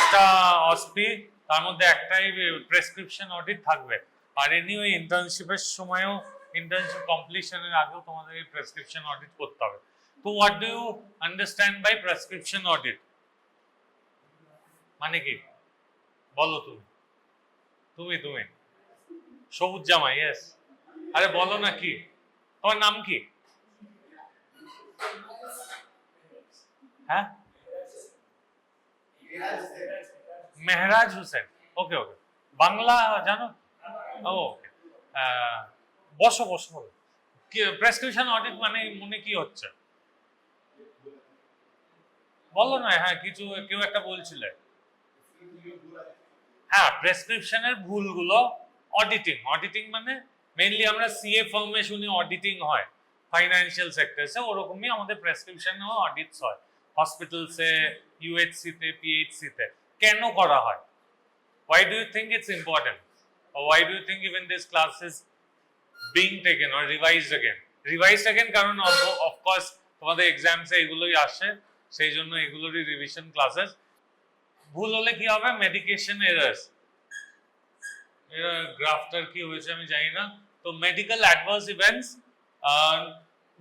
10টা অসপি, তার মধ্যে একটাই প্রেসক্রিপশন অডিট থাকবে। আর এনিওয়ে ইন্টার্নশিপের সময়ও, ইন্টার্নশিপ কমপ্লিশনের আগেও তোমাদের এই প্রেসক্রিপশন অডিট করতে হবে। তো what do you understand by prescription audit? মানে কি বলো তুমি? তুমি সবুজ জামা, ইয়েস। আরে বলো না, কি তোমার নাম কি? হ্যাঁ, মেহরাজ হোসেন। ওকে ওকে, বাংলা জানো? ওকে, বসো বসো। প্রেসক্রিপশন অডিট মানে মনে কি হচ্ছে বলো না। হ্যাঁ, কিছু কেউ একটা বলছিলে। হ্যাঁ, প্রেসক্রিপশনের ভুলগুলো অডিটিং মানে মেইনলি আমরা সিএ ফার্মে শুনি অডিটিং হয় ফাইন্যান্সিয়াল সেক্টরসে, ওরকমই আমাদের প্রেসক্রিপশনেও অডিটস হয় হসপিটালসে, ইউএইচসিতে, পিএইচসিতে। কেন করা হয়? Why do you think it's important? Or why do you think even this class is being taken or revised again? Revised again কারণ of course তোমাদের এক্সামসে এগুলোই আসে, সেই জন্য এগুলোরই রিভিশন ক্লাসেস। ভুল হলে কি হবে? Medication errors. গ্রাফটার কি হয়েছে আমি জানি না। তো মেডিকেল অ্যাডভার্স ইভেন্টস,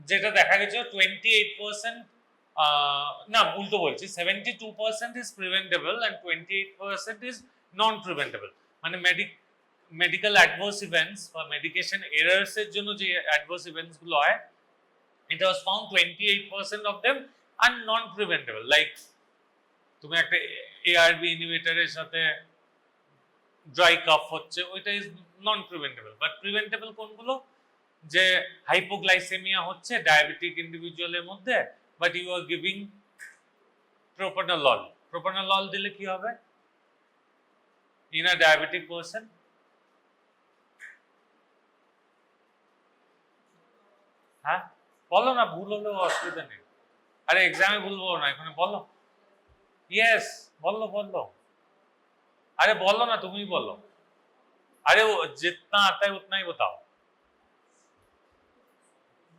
যেটা দেখা গেছে 28%, না উল্টো বলছি, 72% is preventable and 28% is non preventable. মানে মেডিকেল অ্যাডভার্স ইভেন্টস বা মেডিকেশন এরার্স এর জন্য যে অ্যাডভার্স ইভেন্টস গুলো হয়, it was found 28% of them are non preventable. Like তুমি একটা এআরবি ইনহিবিটরের সাথে ড্রাই কাফ হচ্ছে, ওইটা is non preventable. But preventable কোনগুলো? যে হাইপোগ্লাইসেমিয়া হচ্ছে ডায়াবেটিক ইন্ডিভিজুয়ালের মধ্যে, বাট ইউ আর গিভিং প্রোপানলল দিলে কি হবে ইন আ ডায়াবেটিক পারসন? হ্যাঁ বলো না, ভুল হলেও অসুবিধা নেই। আরে এক্সামে ভুলবো না, এখানে বলো। ইয়েস, বলো। अरे बोलो ना, तुम ही बोलो। अरे वो जितना आता है उतना ही बताओ।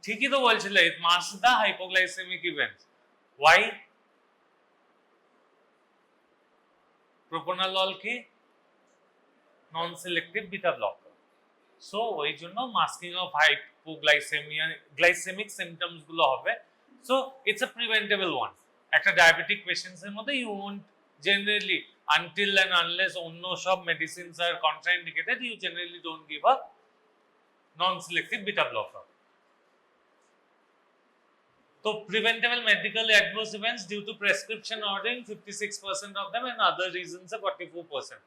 ठीक ही तो बोलছিলে, it masks the hypoglycemic events. Why? propranolol কি non selective beta blocker, so ওই জন্য masking of hypoglycaemia, glycaemic symptoms গুলো হবে। So it's a preventable one. একটা ডায়াবেটিক পেশেন্টস এর মধ্যে you won't generally, until and unless অন্য সব medicines are contraindicated, you generally don't give a non-selective beta blocker. So preventable medical adverse events due to prescription ordering, 56% of them, and other reasons are 44%.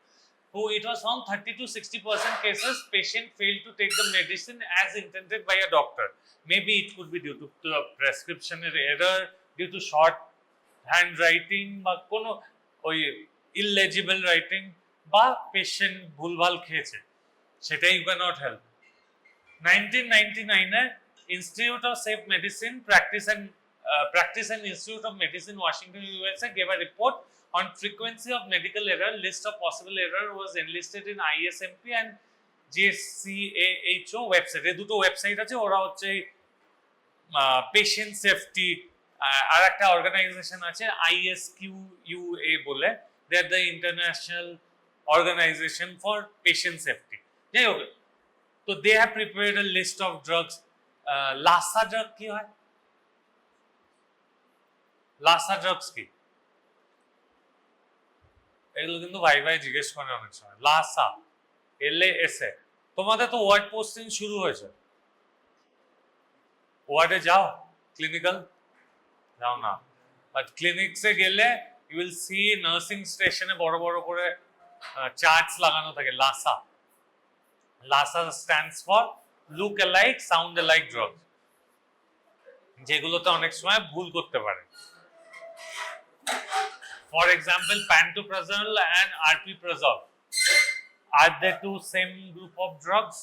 So it was found 30 to 60% cases patient failed to take the medicine as intended by a doctor. Maybe it could be due to prescription error, due to short handwriting, বা কোনো ওই ইললেজিবল writing, বা patient ভুলভাল খেয়েছে, সেটা you can not help. 1999 institute of safe medicine practice and institute of medicine Washington USA gave a report on frequency of medical error. List of possible error was enlisted in ISMP and JCAHO website. এই দুটো website আছে, ওরা হচ্ছে patient safety, আর একটা organisation আছে ISQUA বলে, they are the international organisation for patient safety. যাই হোক, তো they have prepared a list of drugs. LASA drug কি হয়? লাসা ড্রাগস কি? এগুলো কিন্তু ভাই জিজ্ঞেস করে অনেক সময়। লাসা, LASA। তোমাদের তো ওয়ার্ড পোস্টিং শুরু হয়েছে, ওয়ার্ডে যাও, ক্লিনিক্যাল যাও না, বাট ক্লিনিক্সে গেলে ইউ উইল সি নার্সিং স্টেশনে বড় বড় করে চার্টস লাগানো থাকে। Lhasa stands for look alike sound alike drug, যেগুলোতে অনেক সময় ভুল করতে পারে। For example, pantoprazole and aripiprazole, are they two same group of drugs?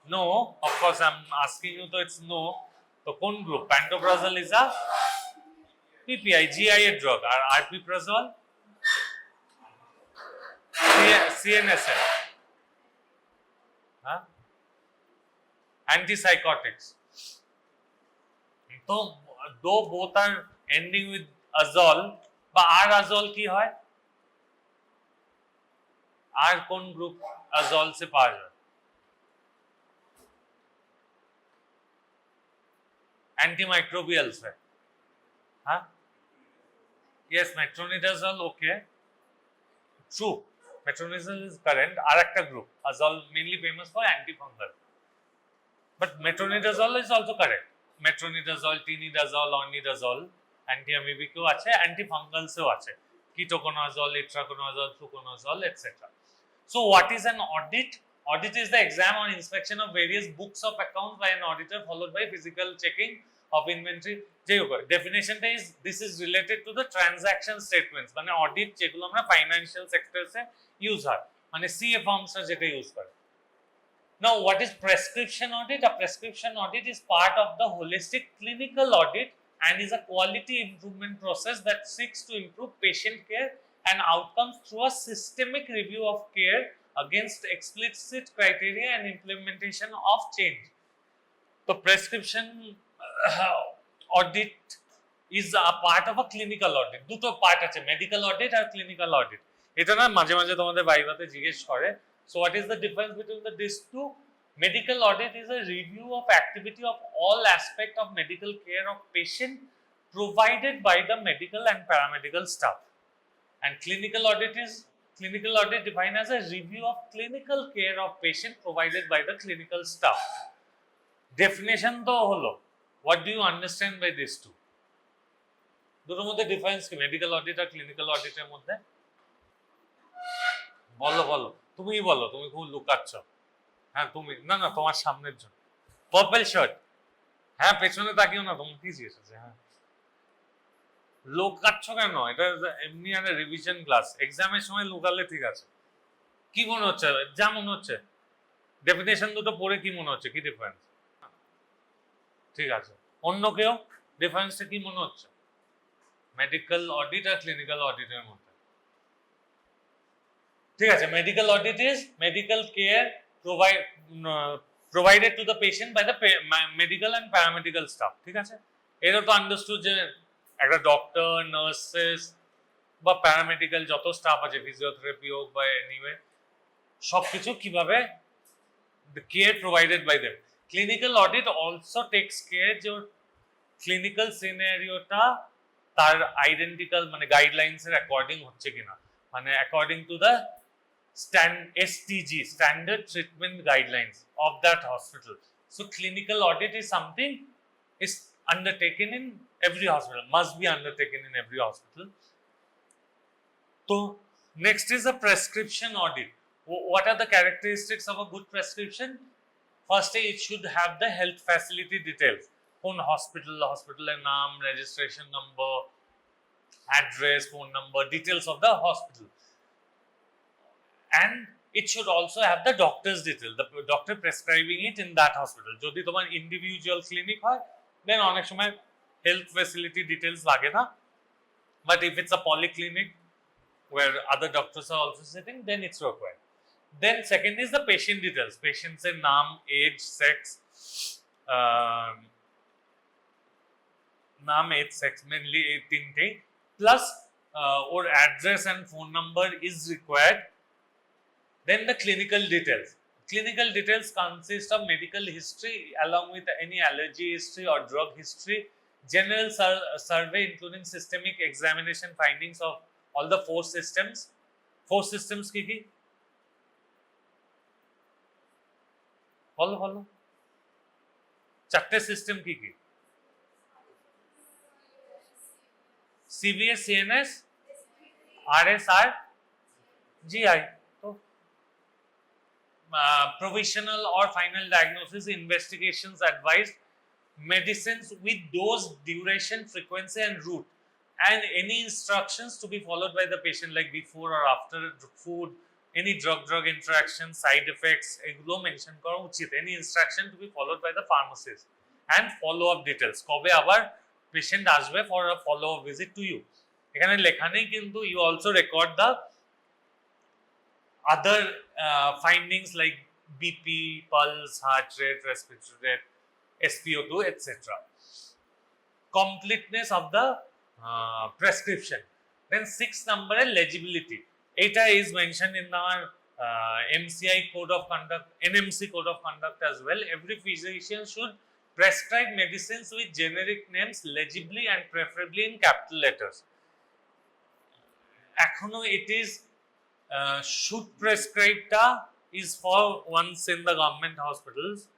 No, of course I'm asking you, so it's no. So কোন group? Pantoprazole is a PPI, GI drug, আর aripiprazole CNSA, huh? Antipsychotics. So though both are ending with azole বা আর azole কি হয় আর কোন group azole से পাওয়া যায় antimicrobials है हाँ yes metronidazole okay true metronidazole is current আর একটা group azole mainly famous for antifungal but metronidazole is also correct metronidazole tinidazole ornidazole anti-amoebic ও আছে antifungals ও আছে ketoconazole itraconazole fluconazole etc so what is an audit audit is the exam or inspection of various books of accounts by an auditor followed by physical checking of inventory definition is this is related to the transaction statements মানে audit যেগুলো আমরা financial sectors এ use হয় মানে CA forms এ যেটা use করে now what is prescription audit a prescription audit is part of the holistic clinical audit and is a quality improvement process that seeks to improve patient care and outcomes through a systemic review of care against explicit criteria and implementation of change. The prescription audit is a part of a clinical audit. দুটো part আছে medical audit আর clinical audit. এটা না মাঝে মাঝে তোমাদের ভাইভাতে জিজ্ঞেস করে. So what is the difference between these two? Medical audit is a review of activity of all aspects of medical care of patient provided by the medical and paramedical staff. And clinical audit defined as a review of clinical care of patient provided by the clinical staff. Definition to holo. What do you understand by these two? দুটোর মধ্যে difference কি medical audit আর clinical অডিটের মধ্যে বলো তুমিই বলো তুমি খুব লুকাচ্ছ হ্যাঁ তুমি না তোমার সামনের জন্য পার্পল শার্ট হ্যাঁ পেছনে তাকিও না তোমার কি এসেছে হ্যাঁ লুকাচ্ছ কেন এটা এমনি একটা রিভিশন ক্লাস এক্সামের সময় লুকালে ঠিক আছে কি মনে হচ্ছে যা মনে হচ্ছে ডেফিনেশন দুটো পড়ে কি মনে হচ্ছে কি ডিফারেন্স ঠিক আছে অন্য কেউ ডিফারেন্সটা কি মনে হচ্ছে মেডিকেল অডিট আর ক্লিনিক্যাল অডিটের মধ্যে ঠিক আছে medical audit is medical care provided to the patient by the medical and paramedical staff ঠিক আছে এটা তো আন্ডারস্টুড যে একটা ডক্টর নার্সেস বা প্যারামেডিক্যাল যত স্টাফ আছে ফিজিওথেরাপি হোক বা এনিওয়ে সবকিছু কিভাবে the care provided by them clinical audit also takes care যে ক্লিনিক্যাল সিনারিওটা তার আইডেন্টিক্যাল মানে গাইডলাইন্স এর অ্যাকর্ডিং হচ্ছে কিনা মানে according to the STG standard treatment guidelines of that hospital so clinical audit is something is undertaken in every hospital must be undertaken in every hospital so next is a prescription audit what are the characteristics of a good prescription first it should have the health facility details কোন hospital নাম registration number address phone number details of the hospital and it should also have the doctor's detail the doctor prescribing it in that hospital যদি তোমার individual clinic হয় then অনেক সময় health facility details লাগে না but if it's a polyclinic where other doctors are also sitting then it's required then second is the patient details patient's name age sex name age sex mainly এই তিনটেই plus or address and phone number is required then the clinical details consist of medical history along with any allergy history or drug history general survey including systemic examination findings of all the four systems ki follow চারটে system কি CVS CNS RSR GI provisional or final diagnosis investigations advised medicines with dose duration frequency and route and any instructions to be followed by the patient like before or after food any drug interaction side effects এগুলো mention করা উচিত any instruction to be followed by the pharmacist and follow up details কবে আবার patient আসবে for a follow up visit to you এখানে লেখা নেই কিন্তু you also record the other findings like BP, pulse, heart rate, respiratory rate, SpO2, etc. Completeness of the prescription. Then 6th number is legibility. Eta is mentioned in our MCI code of conduct, NMC code of conduct as well. Every physician should prescribe medicines with generic names legibly and preferably in capital letters. Ekhono it is should prescribe ta is for once in the government hospitals,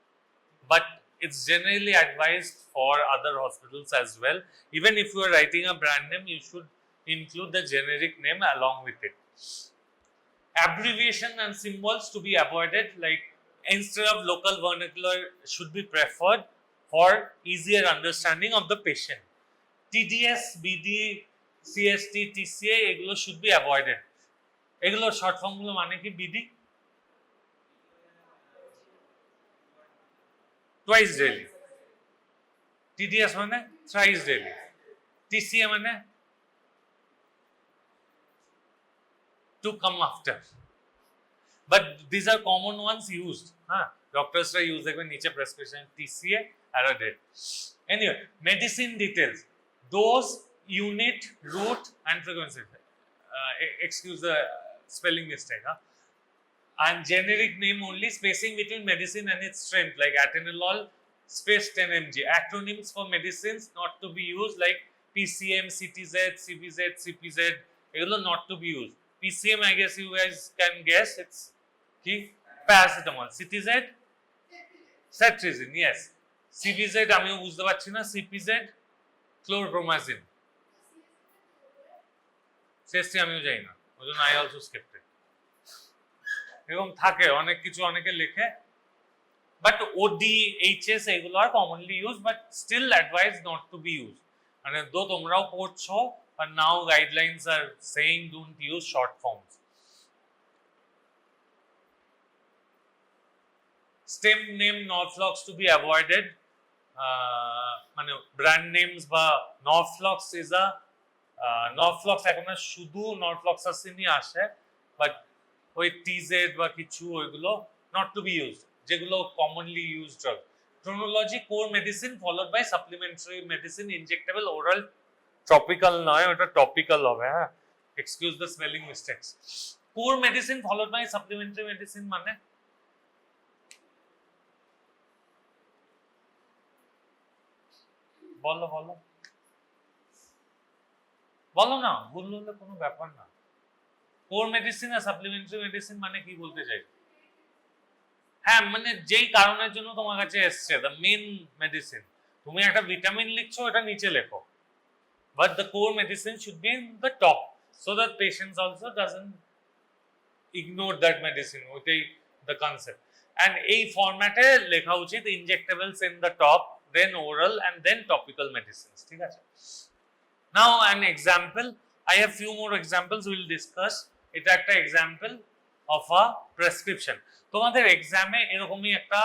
but it's generally advised for other hospitals as well. Even if you are writing a brand name, you should include the generic name along with it. Abbreviation and symbols to be avoided, like instead of local vernacular should be preferred for easier understanding of the patient. TDS, BD, CST, TCA এগুলো should be avoided. এগুলো short form গুলো মানে কি? BD twice daily, TDS মানে thrice daily, TCA মানে to come after. But these are common ones used. Doctors use like niche prescription, TCA and a date. Anyway, medicine details, dose, unit, route and frequency. Excuse the spelling mistake. And generic name only, spacing between medicine and its strength, like atenolol space 10 mg. Acronyms for medicines not to be used, like PCM, CTZ, CBZ, CPZ, egulo not to be used. PCM, I guess you guys can guess, it's paracetamol. CTZ, cetirizine, yes. CBZ আমিও বুঝতে পারছি না, CPZ, chlorpromazine. CST আমিও জানি না, ওই জন্য I also skipped it. এরকম থাকে অনেক কিছু, অনেকে লেখে, but OD, HS এগুলো are commonly used, but still advised not to be used. মানে দো তোমরাও পড়ছো, but now guidelines are saying don't use short forms. Stem name Norflox to be avoided. মানে brand names বা Norflox is a Norflox এখন শুধু Norfloxacin আসে, but ওই TZ বা কিছু ওইগুলো not to be used, যেগুলো commonly used drug. Chronology, core medicine followed by supplementary medicine, injectable, oral, topical নয়, ওটা topical হবে, হ্যাঁ, excuse the spelling mistakes. Core medicine followed by supplementary medicine মানে বলো বলো বলো না, ভুল হলে কোনো ব্যাপার না। কোর মেডিসিন আর সাপ্লিমেন্টারি মেডিসিন মানে কি বলতে চাই? হ্যাঁ, মানে যেই কারণের জন্য তোমার কাছে এসছে, দ্য মেইন মেডিসিন। তুমি একটা ভিটামিন লিখছো, এটা নিচে লেখো, but the core medicine should be in the top, so that patients also doesn't ignore that medicine. ওইটাই দ্য কনসেপ্ট। অ্যান্ড এই ফরম্যাটে লেখা উচিত injectables in the top, then oral and then topical medicines. ঠিক আছে? Now an example, I have few more examples we will discuss. এটা একটা example of a prescription. তোমাদের এক্সামে এরকমই একটা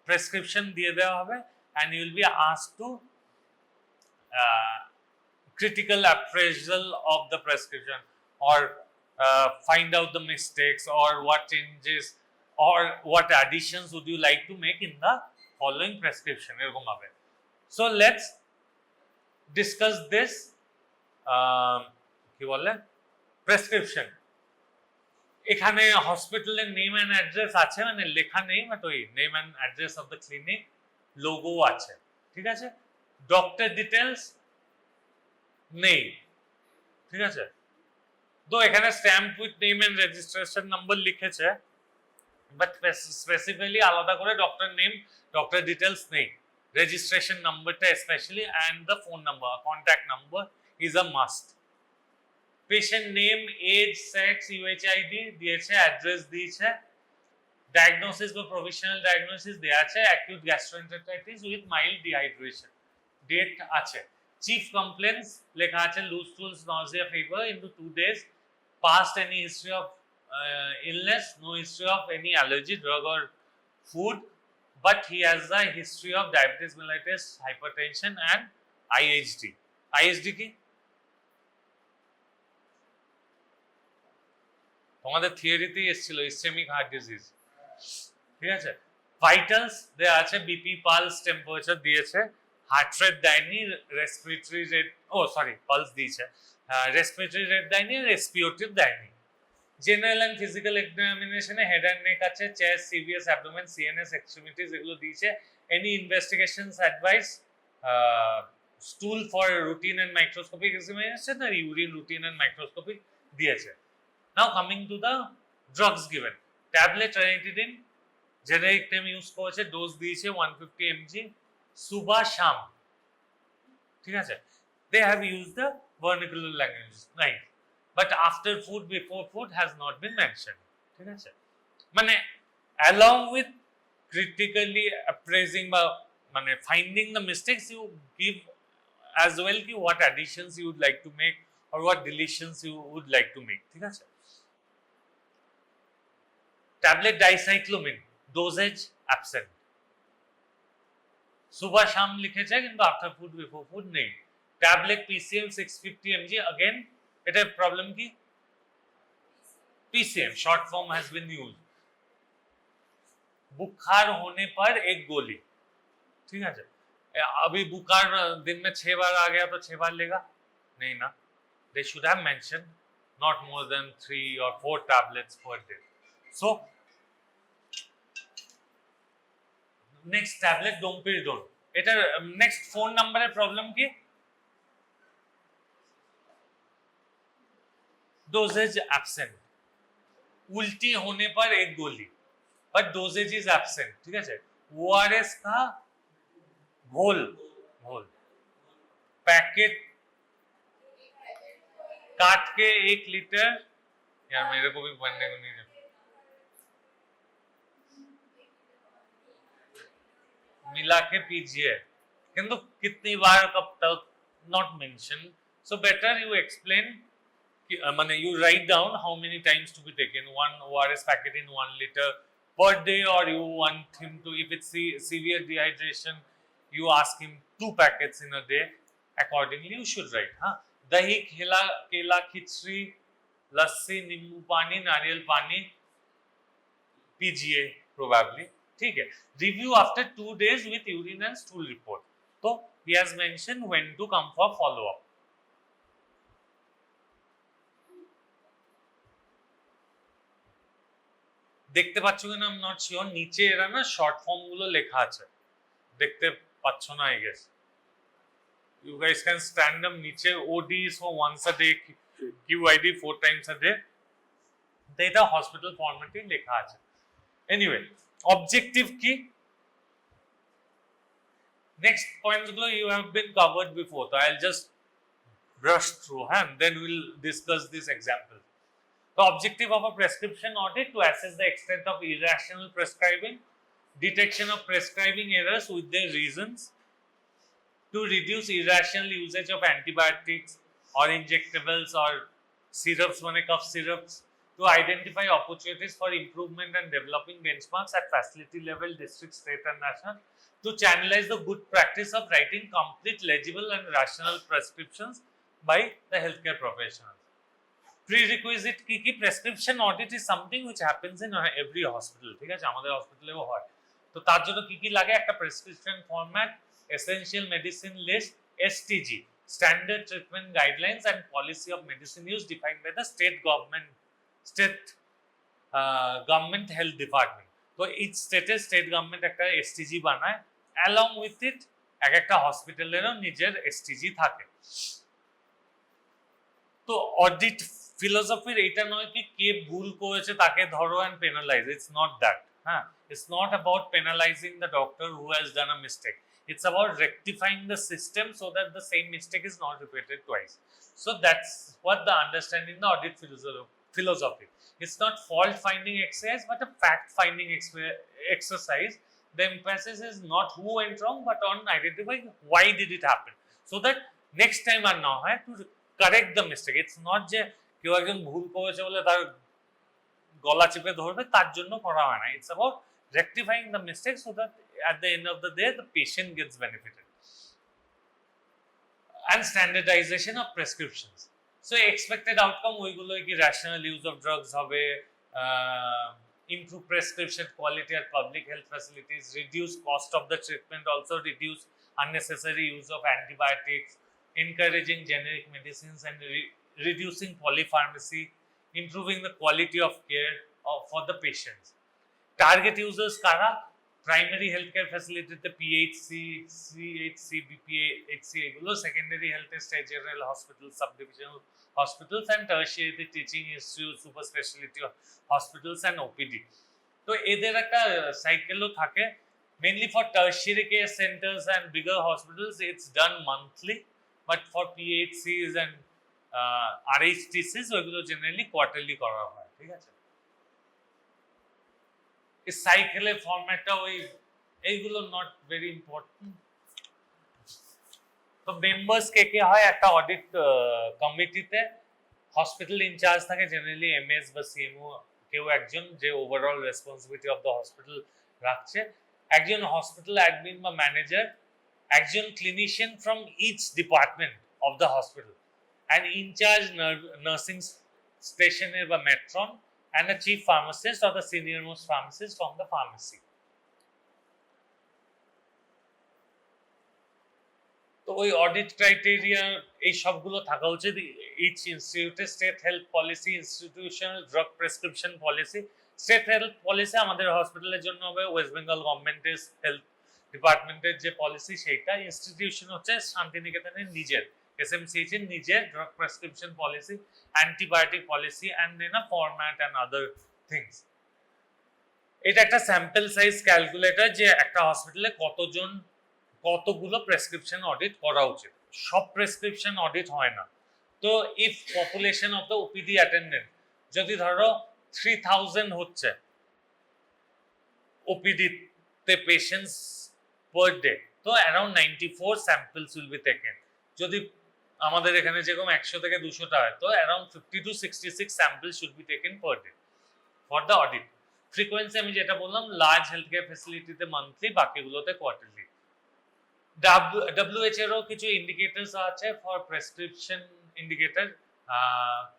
প্রেসক্রিপশন দিয়ে দেওয়া হবে and you will be asked to critical appraisal of the prescription, or find out the mistakes, or what changes or what additions would you like to make in the following prescription এরকম হবে। So let's discuss this কি বলে prescription. এখানে হসপিটালের name and address আছে, মানে লেখা নেই, বাট ওই name and address of the clinic, logo আছে, ঠিক আছে। ডক্টর ডিটেলস নেই, ঠিক আছে। তো এখানে stamp with name and registration number লিখেছে, বাট স্পেসিফিক্যালি আলাদা করে ডক্টর নেম, ডক্টর ডিটেলস নেই। রেজিস্ট্রেশন নাম্বারটা specially and the phone number, contact number is a must. Patient name, age, sex, UHID দিয়েছে, অ্যাড্রেস দিয়েছে, ডায়াগনোসিস বা প্রভিশনাল ডায়াগনোসিস দেয়া আছে, acute gastroenteritis with mild dehydration, date আছে। চিফ কমপ্লেন্টস লেখা আছে, loose stools, nausea, fever into 2 days, past any history of illness, no history of any allergy, drug or food, but he has a history of diabetes mellitus, hypertension and IHD. IHD কি? তোমাদের থিওরিতেই এসেছিল, ischaemic heart disease, ঠিক আছে। Vitals দেয়া আছে, BP, pulse, temperature দিয়েছে, heart rate দেয়নি, respiratory rate pulse দিয়েছে, রেসপিরেটরি রেট দেয়নি, রেসপিওটিভ দেয়নি। জেনারেল অ্যান্ড ফিজিক্যাল এক্সামিনেশনে হেড অ্যান্ড নেক আছে, chest, CVS, abdomen, CNS, extremities এগুলো দিয়েছে। Any investigations advice, stool for routine and microscopic examination আর ইউরিন রুটিন অ্যান্ড মাইক্রোস্কোপিক দিয়েছে। Now coming to the drugs given, tablet ranitidine generic name use করেছে, dose দিয়েছে 150 mg সুবা শাম, ঠিক আছে। they have used the vernacular language, right, but after food, before food has not been mentioned, ঠিক আছে। মানে along with critically appraising বা মানে finding the mistakes, you give as well ki what additions you would like to make or what deletions you would like to make, ঠিক আছে। tablet dicyclomine dosage absent, सुबह शाम लिखेছে কিন্তু after food before food নেই। Tablet PCM 650 mg, again এটা problem কি, PCM short form has been used. बुखार होने पर एक गोली, ठीक है। अभी बुखार दिन में 6 बार आ गया तो 6 बार लेगा नहीं ना, they should have mentioned not more than 3 or 4 tablets per day। so next tablet domperidone, এটা নেক্সট ফোন নাম্বারের প্রবলেম কি, डोजेज एब्सेंट, उल्टी होने पर एक गोली बट डोजेज इज एब्सेंट, ठीक है। ओआरएस का घोल पैकेट काट के 1 लीटर, यार मेरे को भी बनने को नहीं, मिला के पीजिए किंतु कितनी बार कब तक not mention. So better you explain, you write down how many times to be taken, 1 ORS packet in 1 liter per day, or you want him to, if it's severe dehydration, you ask him 2 packets in a day, accordingly you should write। dahi kela khichdi lassi nimbu pani nariyal pani पीजिए probably, ठीक है। review after 2 days with urine and stool report, so he has mentioned when to come for follow up। দেখতে পাচ্ছ কিনা I am not sure, নিচে এরা না short form গুলো লেখা আছে, দেখতে পাচ্ছ না I guess, you guys can stand them, নিচে OD is for once a day, QID 4 times a day, এটা হসপিটাল ফরম্যাটে লেখা আছে। এনিওয়ে অবজেক্টিভ কি, নেক্সট পয়েন্টস গুলো you have been covered before, so I'll just brush through and then we'll discuss this example। The objective of a prescription audit to assess the extent of irrational prescribing, detection of prescribing errors with their reasons, to reduce irrational usage of antibiotics or injectables or syrups, cough syrups, to identify opportunities for improvement and developing benchmarks at facility level, district, state and national, to channelize the good practice of writing complete, legible and rational prescriptions by the healthcare professionals। Prerequisite কি prescription audit is something which happens in every hospital, ঠিক আছে, আমাদের হসপিটালেও হয়। তো তার জন্য কি লাগে, একটা prescription format, essential medicine list, STG standard treatment guidelines and policy of medicine use defined by the state government health department। তো each state government একটা STG বানায়, along with it এক একটা হসপিটালেরও নিজের STG থাকে। তো অডিট ফিলোসফির এটা নয় কি কে ভুল করেছে তাকে ধরো and penalize, it's not that, it's not about penalizing the doctor who has done a mistake, it's about rectifying the system so that the same mistake is not repeated twice। so that's what the understanding the audit philosophy, it's not fault finding exercise but a fact finding exercise। the emphasis is not who went wrong but on identifying why did it happen, so that next time আর না হয় to correct the mistake। it's not যে কেউ একজন ভুল করেছে বলে তার গলা চেপে ধরবে, তার জন্য করা হয় না, it's about rectifying the mistake so that at the end of the day the patient gets benefited। and standardization of prescriptions, so expected outcome ওইগুলো কি rational use of drugs হবে, improve prescription quality at public health facilities, reduce cost of the treatment, also reduce unnecessary use of antibiotics, encouraging generic medicines and reducing polypharmacy, improving the quality of care for the patients. Target users kara? Primary healthcare facility the PHC, CHC, BPHC এগুলো, secondary health general hospitals, subdivisional hospitals, and tertiary the teaching institutes, super specialty hospitals and OPD. তো এদের একটা সাইকেলও থাকে। Mainly for tertiary care centers and bigger hospitals it's done monthly, but for PHCs and RHTCs ওইগুলো generally quarterly করা হয়, ঠিক আছে। এই সাইকেলের ফরম্যাটটা এইগুলো নট ভেরি ইম্পর্টেন্ট। তো মেম্বার্স কে হয়? একটা অডিট কমিটিতে হসপিটাল ইনচার্জ থাকে, জেনারেলি এমএস বা সিএমও কেউ একজন, যে overall responsibility of the hospital রাখছে, একজন হসপিটাল অ্যাডমিন বা ম্যানেজার, একজন clinician from each department of the hospital, and incharge nursing স্টেশনের বা matron, and a chief pharmacist or the senior most pharmacist from the pharmacy. তো ওই audit criteria এই সবগুলো থাকা উচিত। ইচ ইনস্টিটিউটে state health policy, institutional drug prescription policy. State health policy আমাদের হসপিটালের জন্য হবে ওয়েস্ট বেঙ্গল গভর্নমেন্টের হেলথ ডিপার্টমেন্টের যে পলিসি সেইটা। ইনস্টিটিউশন হচ্ছে শান্তিনিকেতনের নিজের, SMCH এর নিজের drug prescription policy, antibiotic policy, and then a format and other things. এটা একটা স্যাম্পল সাইজ ক্যালকুলেটর যে একটা হসপিটালে কতগুলো প্রেসক্রিপশন অডিট করা উচিত। সব প্রেসক্রিপশন অডিট হয় না। তো if population of the OPD attendant যদি ধরো 3000 হচ্ছে ওপিডি তে পেশেন্টস পার ডে, তো around 94 samples will be taken. যদি আমাদের এখানে যেরকম 100 থেকে 200টা হয়, তো around 50 to 66 sample should be taken per day for the audit. Frequency আমি যেটা বললাম, লার্জ হেলথ কেয়ার ফ্যাসিলিটিতে মান্থলি, বাকিগুলোতে কোয়ার্টারলি। WHO এরও কিছু ইন্ডিকেটরস আছে for prescription indicator.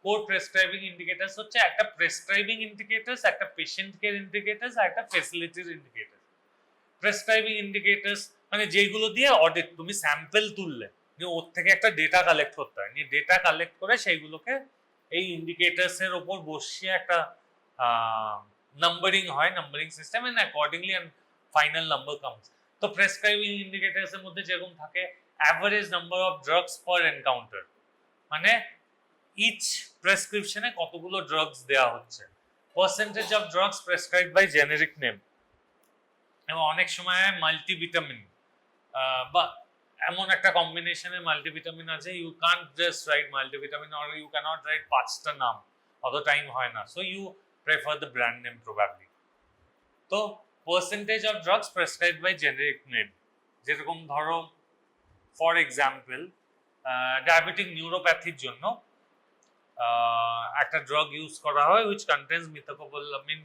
Core prescribing indicators হচ্ছে একটা প্রেসক্রাইবিং ইন্ডিকেটরস, একটা পেশেন্ট কেয়ার ইন্ডিকেটরস, আর একটা ফ্যাসিলিটির ইন্ডিকেটর। প্রেসক্রাইবিং ইন্ডিকেটরস মানে যেগুলো দিয়ে অডিট তুমি স্যাম্পল তুললে, ওর থেকে একটা ডেটা কালেক্ট করতে হয়, ডেটা কালেক্ট করে সেইগুলোকে এই ইন্ডিকেটরস এর উপর বসিয়ে একটা নাম্বারিং হয়, numbering system, and accordingly and final number comes. তো প্রেসক্রাইবিং ইন্ডিকেটরস এর মধ্যে যেরকম থাকে average number of drugs per encounter, মানে ইচ প্রেসক্রিপশনে কতগুলো ড্রাগস দেওয়া হচ্ছে, percentage of drugs prescribed by generic name, এবং অনেক সময় মাল্টিভিটামিন বা এমন একটা কম্বিনেশনের মাল্টিভিটামিন আছে, you can't just write multivitamin or you cannot write 5টা নাম, অত টাইম হয় না, so you prefer the brand name probably. তো percentage of drugs prescribed by generic name, যেরকম ধরো ফর এক্সাম্পল ডায়াবেটিক নিউরোপ্যাথির জন্য একটা ড্রাগ ইউজ করা হয় which contains methacopolamine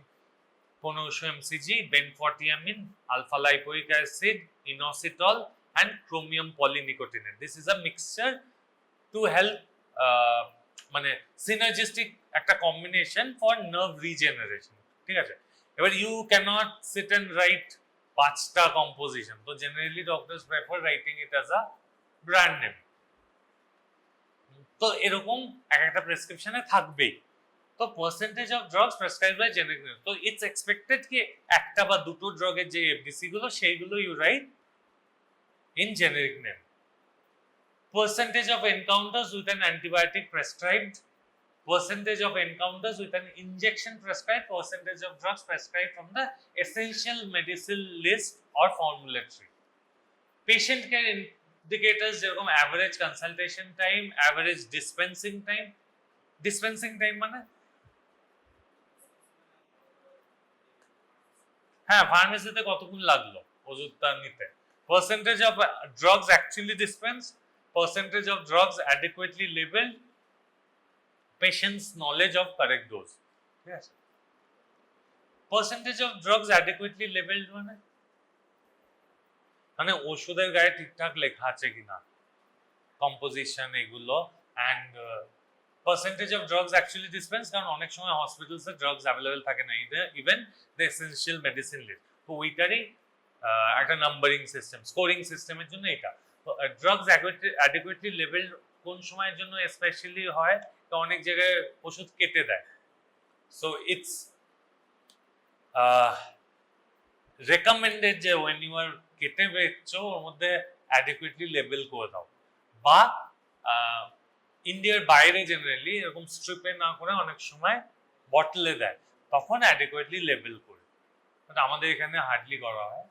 1500 mcg, benfortiamine, alpha lipoic acid, inositol, and chromium polynicotinate. This is a mixture to help মানে synergistic একটা combination for nerve regeneration, ঠিক আছে। এবার you cannot sit and write 5টা composition, so generally doctors prefer writing it as a brand name. তো এরকম একটা প্রেসক্রিপশনে থাকবেই। তো percentage of drugs prescribed by generic name, তো ইটস এক্সপেক্টেড কি একটা বা দুটো ড্রাগের যে এফডিসি গুলো সেইগুলো you write in generic name. Percentage of encounters with an antibiotic prescribed, percentage of encounters with an injection prescribed, percentage of drugs prescribed from the essential medicine list or formulary. Patient care indicators যেরকম average consultation time, average dispensing time মানে হ্যাঁ ফার্মেসিতে কতক্ষণ লাগলো ওষুধটা নিতে, percentage of drugs actually dispensed, percentage of drugs adequately labeled, patient's knowledge of correct dose. Yes. Percentage of drugs adequately labeled মানে ওষুধের গায়ে ঠিকঠাক লেখা আছে কিনা, কম্পোজিশন এগুলো, and percentage of drugs actually dispensed, কারণ অনেক সময় হসপিটালসে ড্রাগস অ্যাভেলেবল থাকে না, even the essential medicine list, তো ওইটারই একটা নাম্বারিং সিস্টেম, স্কোরিং সিস্টেমের জন্য এটা। তো ড্রাগস অ্যাডিকুয়েটলি লেভেল কোন সময়ের জন্য স্পেশালি হয়, তো অনেক জায়গায় ওষুধ কেটে দেয়। সো ইটস রেকমেন্ডেড যে ওয়েন ইউ আর কেটে বেচছো ওর মধ্যে অ্যাডিকুয়েটলি লেবেল করে দাও, বা ইন্ডিয়ার বাইরে জেনারেলি এরকম স্ট্রিপে না করে অনেক সময় বটলে দেয়, তখন অ্যাডিকুয়েটলি লেবেল করে। বাট আমাদের এখানে হার্ডলি করা হয়।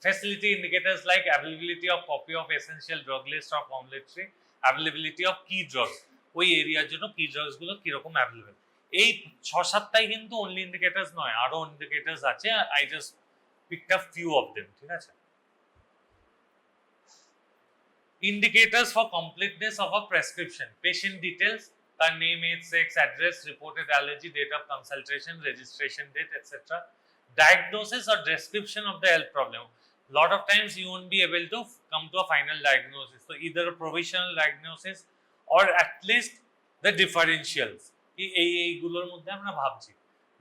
Facility indicators like availability of copy of essential drug list or formulary, availability of key drugs, ওই এরিয়ার জন্য কি ড্রাগস গুলো কিরকম অ্যাভেলেবেল। এই 6-7টাই কিন্তু অনলি ইন্ডিকেটরস নয়, আরো ইন্ডিকেটরস আছে। I just picked up few of them, ঠিক আছে। Indicators for completeness of a prescription: patient details, তার name, age, sex, address, reported allergy, date of consultation, registration date, etc. Diagnosis or description of the health problem. Lot of times you won't be able to come to a final diagnosis, so either a provisional diagnosis or at least the differentials. এইগুলোর মধ্যে আমরা ভাবছি।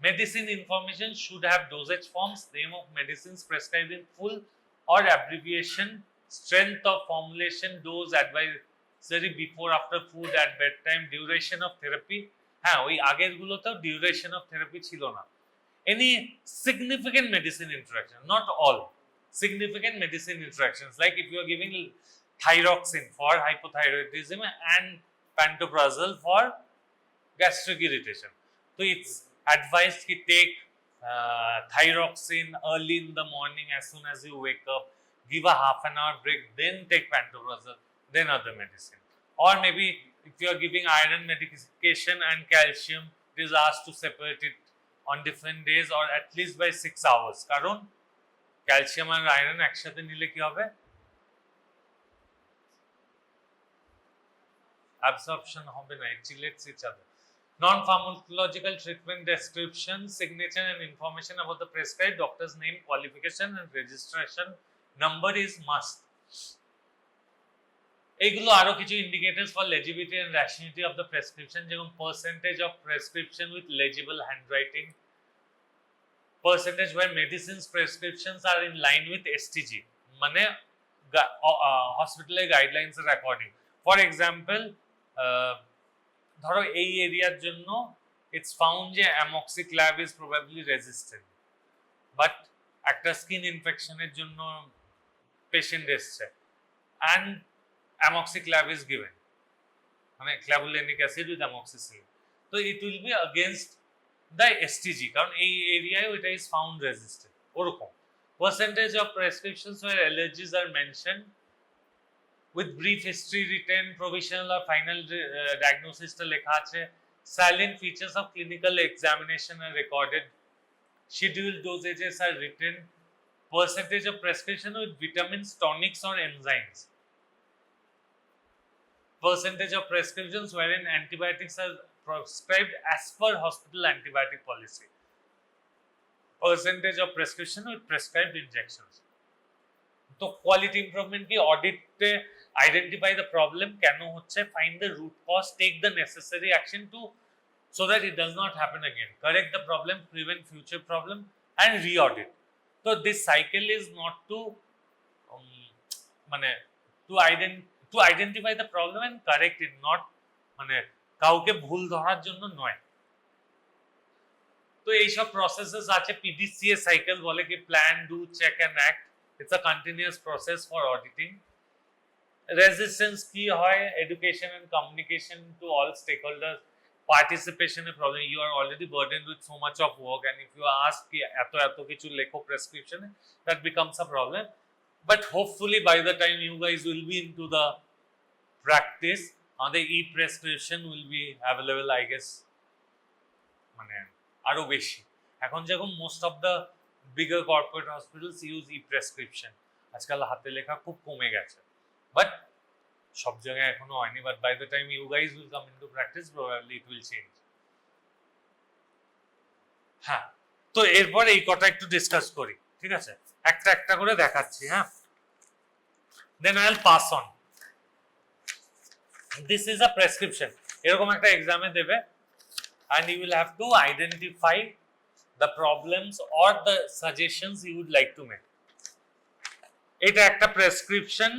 Medicine information should have dosage forms, name of medicines prescribed in full or abbreviation, strength of formulation, dose, advisory before after food, at bedtime, duration of therapy. হ্যাঁ, ওই আগের গুলোতেও duration of therapy ছিল না। Any significant medicine interaction, not all, significant medicine interactions, like if you are giving thyroxine for hypothyroidism and pantoprazole for gastric irritation, so it's advised to take thyroxine early in the morning as soon as you wake up, give a half an hour break, then take pantoprazole, then other medicine. Or maybe if you are giving iron medication and calcium, it is asked to separate it on different days or at least by 6 hours, কারণ calcium আর iron একসাথে নিলে কি হবে, absorption হবে না, it chelates each other. Non-pharmacological treatment description, signature and information about the prescribed, doctor's name, qualification and registration number is must. এইগুলো আরো কিছু indicators for legibility and rationality of the prescription, যেমন percentage of prescription with legible handwriting, percentage where medicines prescriptions are in line with STG, মানে হসপিটালের guidelines এর according. For example, ধরো এই এরিয়ার জন্য ইটস ফাউন্ড যে অ্যামক্সিক্ল্যাভ ইজ প্রবাবলি রেজিস্ট্যান্ট, বাট একটা স্কিন ইনফেকশনের জন্য পেশেন্ট এসছে অ্যান্ড অ্যামক্সিক্ল্যাভ ইজ গিভেন, মানে ক্ল্যাভুলিনিক অ্যাসিড উইথ অ্যামক্সিসিলিন, তো it will be against the STG, কারণ এই এরিয়ায় ওইটা ইজ ফাউন্ড রেজিস্ট্যান্ট। ওরকম percentage of prescriptions where allergies are mentioned with brief history written, provisional or final diagnosis টা লেখা আছে, salient features of clinical examination are recorded, scheduled dosages are written, percentage of prescription with vitamins, tonics or enzymes, percentage of prescriptions wherein antibiotics are prescribed as per hospital antibiotic policy, percentage of prescription with prescribed injections. তো quality improvement কি, অডিটে identify the problem কেন হচ্ছে, find the root cause, take the necessary action to so that it does not happen again, correct the problem, prevent future problem and re-audit. So this cycle is not to মানে to identify the problem and correct it, not মানে কাউকে ভুল ধরার জন্য নয়। তো এইসব processes আছে, PDCA সাইকেল বলে কি, plan, do, check and act, it's a continuous process for auditing. Resistance কি হয়, education and communication to all stakeholders, participation এর problem, you are already burdened with so much of work and if you ask কি এত কিছু লেখো প্রেসক্রিপশনে, that becomes a problem. But hopefully by the time you guys will be into the practice, আমাদের e prescription will be available I guess, মানে আরো বেশি। এখন যেরকম most of the bigger corporate hospitals use E prescription, আজকাল হাতে লেখা খুব কমে গেছে, বাট সব জায়গায় এখনো হয়নি। But by the time you guys will come into practice probably it will change. হ্যাঁ, তো এরপর এই কথা একটু ডিসকাস করি, ঠিক আছে, একটা একটা করে দেখাচ্ছি। হ্যাঁ, then I will pass on. This is a prescription, এরকম একটা এক্সামে দেবে and you will have to identify the problems or the suggestions you would like to make. এটা একটা prescription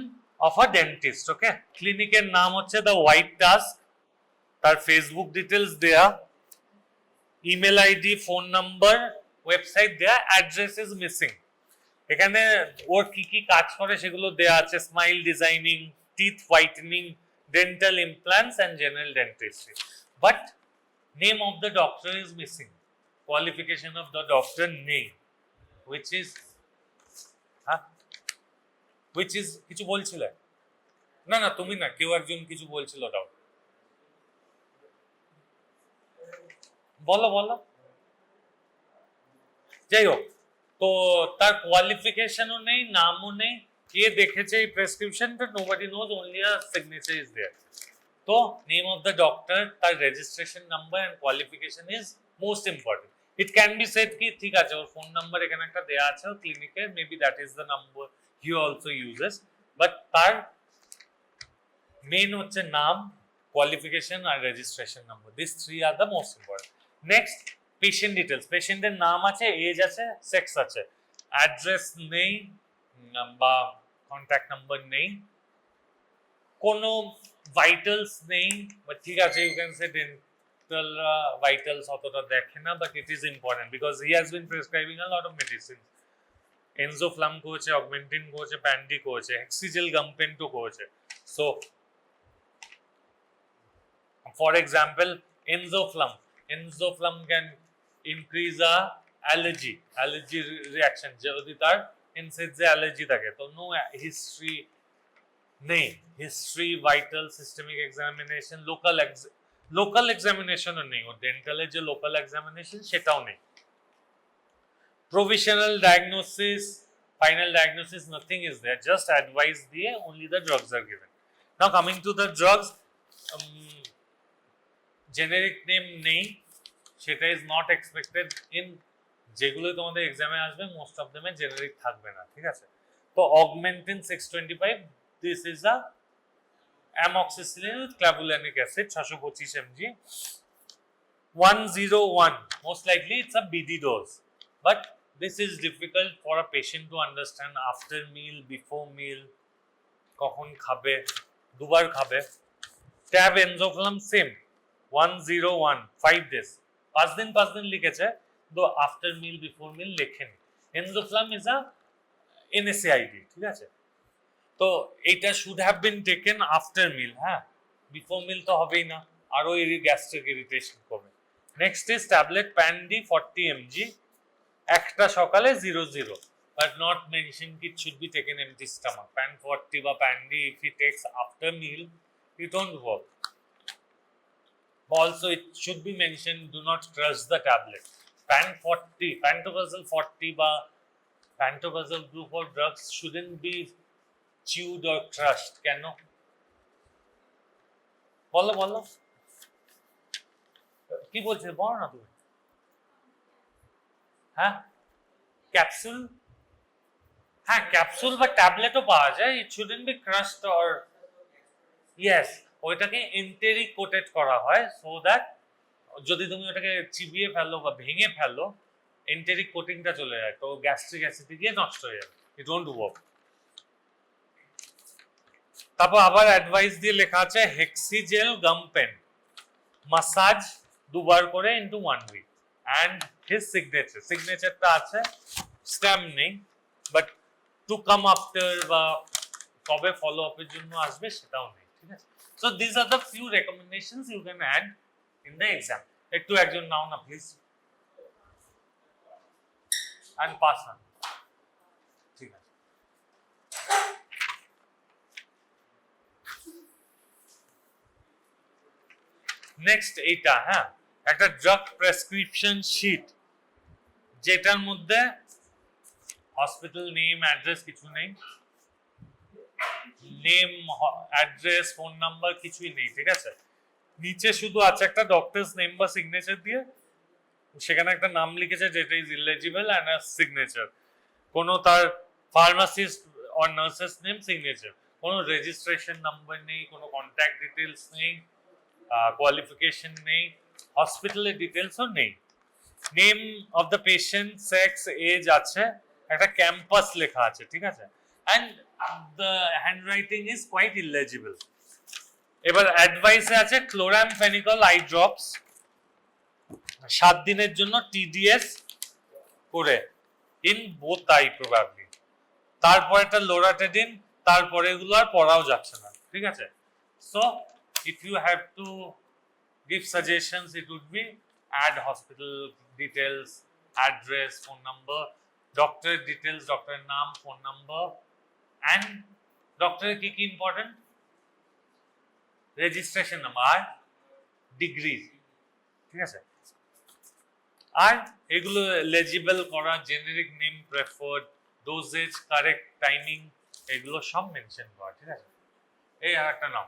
of a dentist. Okay, ক্লিনিকের নাম হচ্ছে দ্য হোয়াইট টাস্ক, তার ফেসবুক ডিটেলস দেয়া, email ID, phone number, website দেয়া, address is missing. এখানে ওর কি কি কাজ করে সেগুলো দেয়া আছে, smile designing, teeth whitening, dental implants and general dentistry, but name of the doctor is missing, qualification of the doctor নেই, which is কিছু বলছিলে? না না তুমি না, কেউ একজন কিছু বলছিল, ডাউট বলো বলো। যাই হোক, তো তার কোয়ালিফিকেশনও নেই, নামও নেই, কে দেখেছে এই প্রেসক্রিপশনটা nobody knows, only a signature is there. তো নেম অফ দ্য ডক্টর, তার registration number and qualification is most important. It can be said কি ঠিক আছে ওর ফোন নাম্বার এখানে একটা দেয়া আছে ওর ক্লিনিকের, maybe that is the number he also uses, but তার মেইন হচ্ছে নাম, কোয়ালিফিকেশন আর registration number, this three are the most important. Next patient details, পেশেন্টের নাম আছে, এজ আছে, সেক্স আছে, অ্যাড্রেস নেই বা কন্ট্যাক্ট নাম্বার নেই, কোনো ভাইটালস নেই, বাট ঠিক আছে you can say dental vitals অতটা দেখে না, but it is important because he has been prescribing a lot of medicine. Enzoflam করেছে, অগমেন্টিন করেছে, প্যান্ডি করেছে, হেক্সিজেল গামপেন্টো করেছে। So for example, enzoflam can increase a allergy reaction, যদি তার NSAIDs এ অ্যালার্জি থাকে, তো নো হিস্ট্রি নেই, history, vital, systemic examination, local এক্সামিনেশনও নেই, ও ডেন্টালের যে লোকাল এক্সামিনেশন সেটাও নেই, provisional diagnosis, final diagnosis, nothing is there, just advice দিয়ে only the drugs are given. Now coming to the drugs, generic name নেই, সেটা ইজ নট এক্সপেক্টেড ইন, যেগুলো তোমাদের এক্সামে আসবে মোস্ট অফ দেমে জেনেরিক থাকবে না, ঠিক আছে। তো Augmentin 625, this is a amoxicillin with clavulanic acid 625 mg, 101, most likely it's a BD dose, but this is difficult for a patient to understand, after meal, before meal, কখন খাবে, দুবার খাবে। Tab এনজোফ্লাম same 101, 5 days, 5 দিন লিখেছে, তো after meal before meal লেখেনি। Enzoflam is a NSAID, ঠিক আছে, তো এইটা should have been taken after meal, হ্যাঁ, বিফোর মিল তো হবেই না, আরো গ্যাস্ট্রিক ইরিটেশন করবে। Next is tablet Pan D 40 mg, একটা সকালে 00, but not mentioned it should be taken empty stomach. Pan 40 বা প্যান্ডি if he takes after meal, it won't work. Also, it should be mentioned, do not crush the tablet. Pan 40, pantoprazole 40 বা pantoprazole group of drugs shouldn't be chewed or crushed. কেন? বলো কি বলছে, বলো না তুমি। হ্যাঁ, ক্যাপসুল, হ্যাঁ ক্যাপসুল বা ট্যাবলেটও পাওয়া যায়, it shouldn't be crushed or, yes, ওইটাকে এন্টেরিক কোটেড করা হয়, সো দ্যাট যদি তুমি ওটাকে চিবিয়ে ফেলো বা ভেঙে ফেলো, এন্টেরিক কোটিংটা চলে যায়, তো গ্যাস্ট্রিক অ্যাসিড গিয়ে নষ্ট হয়ে যাবে, ইট ওয়ন্ট ওয়ার্ক। তারপর আবার অ্যাডভাইস দিয়ে লেখা আছে হেক্সিজেল গাম পেন, মাসাজ 2 বার করে ইনটু 1 week, অ্যান্ড হিজ সিগনেচারটা আছে, স্ট্যাম্প নেই, বাট টু কাম আফটার বা কবে ফলো আপের জন্য আসবে সেটাও নেই, ঠিক আছে। So these are the few recommendations you can add in the exam. একটু একজন নাও না প্লিজ, and pass on, ঠিক আছে। নেক্সট এইটা, হ্যাঁ, একটা ড্রাগ প্রেসক্রিপশন শিট, যেটার মধ্যে হসপিটাল নেম, অ্যাড্রেস কিছু নেই, নেম, অ্যাড্রেস, ফোন নাম্বার কিছুই নেই, ঠিক আছে। নিচে শুধু আছে একটা ডক্টরস নেম বা সিগনেচার দিয়ে, সেখানে একটা নাম লিখেছে যেটা is eligible and a signature, কোনো তার pharmacist or nurses name, signature, কোনো রেজিস্ট্রেশন নাম্বার নেই, কোনো কন্ট্যাক্ট ডিটেলস নেই, কোয়ালিফিকেশন নেই, হসপিটালের ডিটেলসও নেই। Name of the patient, sex, age আছে, একটা ক্যাম্পাস লেখা আছে, ঠিক আছে, and the handwriting is quite illegible. এবার অ্যাডভাইসে আছে ক্লোরামফেনিকল আই ড্রপস 7 দিনের জন্য TDS করে ইন বোথ আই প্রবাবলি, তারপর একটা লোরাটেডিন, তারপরে এগুলো আর পড়াও যাচ্ছে না, ঠিক আছে। So if you have to give suggestions, it would be add hospital details, address, phone number, doctor details, doctor name, phone number, and doctor ki important registration number R degrees, ঠিক আছে। আর এগুলো legible করা, generic name preferred, dosage, correct timing, এগুলো সব mention করা, ঠিক আছে। এই আর একটা নাম,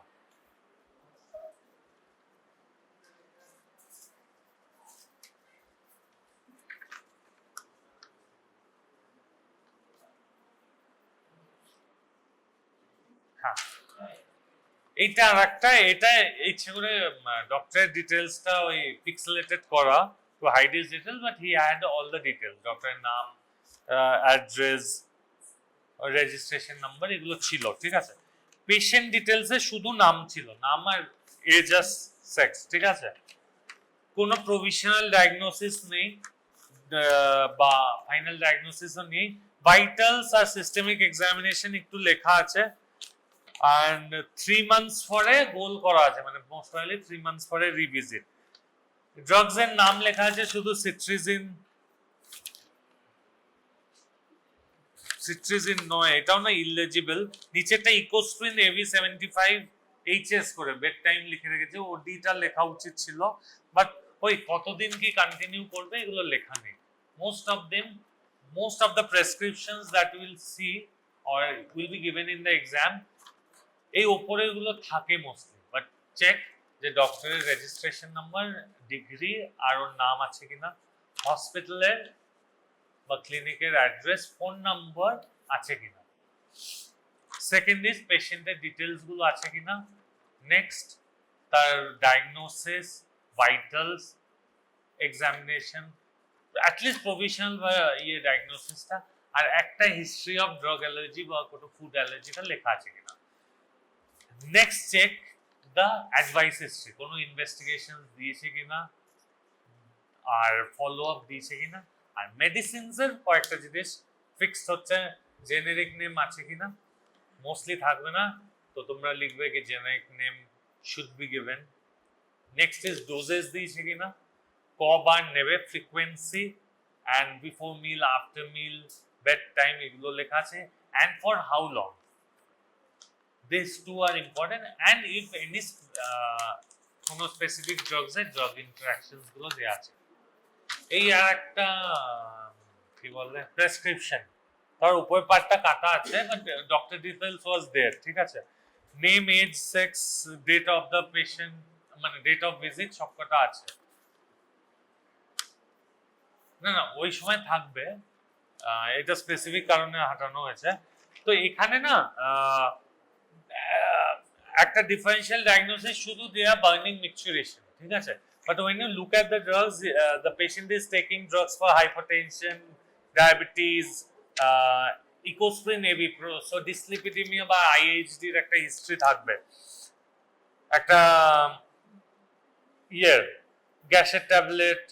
এইটা আর একটা, এটা ইচ্ছে করে ডক্টরের ডিটেলসটা ওই পিক্সেলেটেড করা to hide his details, but he had all the details, ডক্টরের নাম, অ্যাড্রেস, রেজিস্ট্রেশন নাম্বার এগুলো ছিল, ঠিক আছে। পেশেন্ট ডিটেলসে শুধু নাম ছিল, নাম আর এজ আর সেক্স, ঠিক আছে। কোনো প্রভিশনাল ডায়াগনোসিস নেই বা ফাইনাল ডায়াগনোসিসও নেই। ভাইটালস আর সিস্টেমিক এক্সামিনেশন একটু লেখা আছে, and 3 months পরে গোল করা আছে, মানে মোস্ট প্রবাবলি 3 months পরে রিভিজিট। ড্রাগস এর নাম লেখা আছে শুধু সিট্রিজিন নয়, এটাও না ইলেজিবল। নিচেরটা ইকোস্প্রিন AV75 HS করে বেড টাইম লিখে রেখেছে, ওডিটা লেখা উচিত ছিল, বাট ওই কতদিন কি কন্টিনিউ করবে এগুলো লেখা নেই। most of the prescriptions that we will see or will be given in the exam এই উপরের গুলো থাকে মোস্টলি, বাট চেক যে ডক্টরের রেজিস্ট্রেশন নাম্বার, ডিগ্রি আর ওর নাম আছে কিনা, হসপিটালের বা ক্লিনিকের অ্যাড্রেস, ফোন নাম্বার আছে কিনা। সেকেন্ড ইজ পেশেন্টের ডিটেলস গুলো আছে কিনা। নেক্সট তার diagnosis, vitals, examination, at least provisional বা ইয়ে ডায়াগনোসিসটা, আর একটা হিস্ট্রি অফ ড্রাগ অ্যালার্জি বা কোনো ফুড অ্যালার্জিটা লেখা আছে কিনা। Next check the advice history, কোনো ইনভেস্টিগেশন দিয়েছে কিনা আর ফলো আপ দিয়েছে কিনা। আর মেডিসিনস এর কয়েকটা জিনিস ফিক্সড হচ্ছে, জেনেরিক নেম আছে কিনা, মোস্টলি থাকবে না, তো তোমরা লিখবে কি generic name should be given. Next is doses দিয়েছে কিনা, কবার নেবে, frequency, and before mill, after mill, bed time, এগুলো লেখা আছে, and for how long. These two are important, and if any কোনো স্পেসিফিক ড্রাগস এর ড্রাগ ইন্টারঅ্যাকশনস গুলো দেয়া আছে। এই আর একটা কি বলে প্রেসক্রিপশন, তার উপর পার্টটা কাটা আছে, but doctor details was there, ঠিক আছে। Name, age, sex, date of the patient, মানে ডেট অফ ভিজিট সবকটা আছে। না ওই সময় থাকবে, এটা স্পেসিফিক কারণে হাঁটানো হয়েছে। তো এখানে না একটা ডিফারেন্সিয়াল ডায়াগনোসিস শুধু দেয়া বার্নিং মিক্সচারেশন, ঠিক আছে, but when you look at the drugs, the patient is taking drugs for hypertension, diabetes, ecosprin AB pro, so dyslipidemia বা IHD এর একটা হিস্ট্রি থাকবে, একটা গ্যাসের tablet,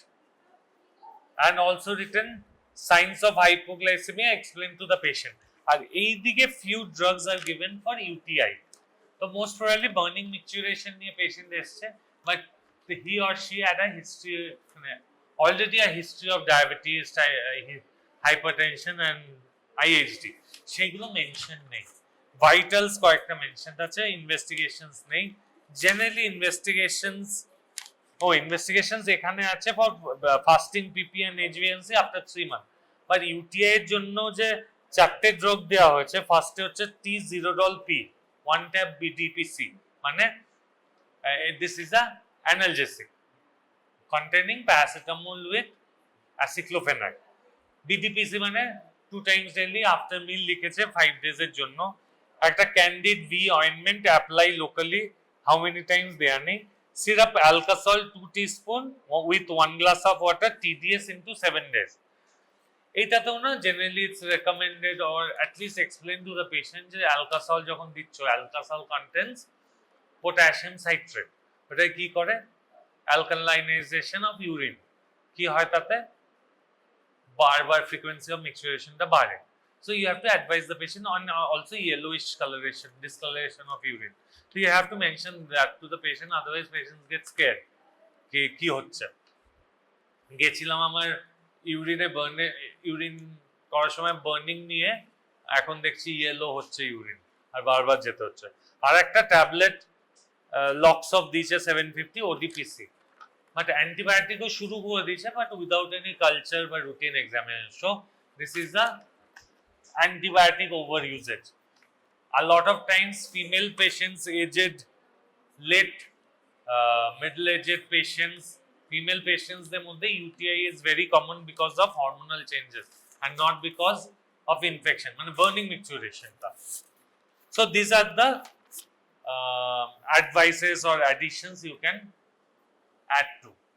and also written signs of hypoglycemia explained to the patient. আর এই দিকে few drugs are given for UTI, তো most probably burning মিক্সচারেশন নিয়ে পেশেন্ট এসছে, but he or she had a history, already a history of diabetes, hypertension and IHD, সেগুলো mention নেই। Vitals কয়েকটা mention আছে, investigations নেই। জেনারেলি ইনভেস্টিগেশনস এখানে আছে for fasting, PP and HbA1c after 3 months, বাট ইউটিআই এর জন্য যে 4টে ড্রাগ দেওয়া হয়েছে, ফার্স্টে হচ্ছে T-Zilodol-P, 1 tab BDPC, মানে this is a analgesic containing paracetamol with aceclofenac. BDPC মানে 2 times daily after meal লিখেছে 5 days এর জন্য। একটা candid V ointment apply locally, how many times দেয়া নেই। syrup alkazol 2 teaspoon with 1 glass of water, TDS into 7 days. এইটাতেও না generally it's recommended or at least explain to the patient যে Alkasol যখন দিচ্ছ, অ্যালকাসল কন্টেন্স পটাশিয়াম সাইট্রেট, ওটা কি করে অ্যালকালাইনাইজেশন of urine, কি হয় তাতে বারবার ফ্রিকোয়েন্সি অফ মিক্সচারেশনটা বাড়ে। So you have to advise the patient on also yellowish coloration, discoloration of urine. So you have to mention that to the patient, otherwise patients get scared. কি হচ্ছে, গেছিলাম আমার urine করার সময় বার্নিং নিয়ে, এখন দেখছি ইয়েলো হচ্ছে ইউরিন আর বারবার যেতে হচ্ছে। আর একটা ট্যাবলেট লক্স অফ দিয়েছে 750 ওডিপিসি, বাট অ্যান্টিবায়োটিকও শুরু করে দিয়েছে, বাট উইদাউট এনি কালচার বা routine examination. So this is the antibiotic overusage. A lot of times female patients, aged, late, middle-aged patients, female patients, their UTI is very common because of hormonal changes and not because of infection, burning micturition. So these are the advices or additions you can add to.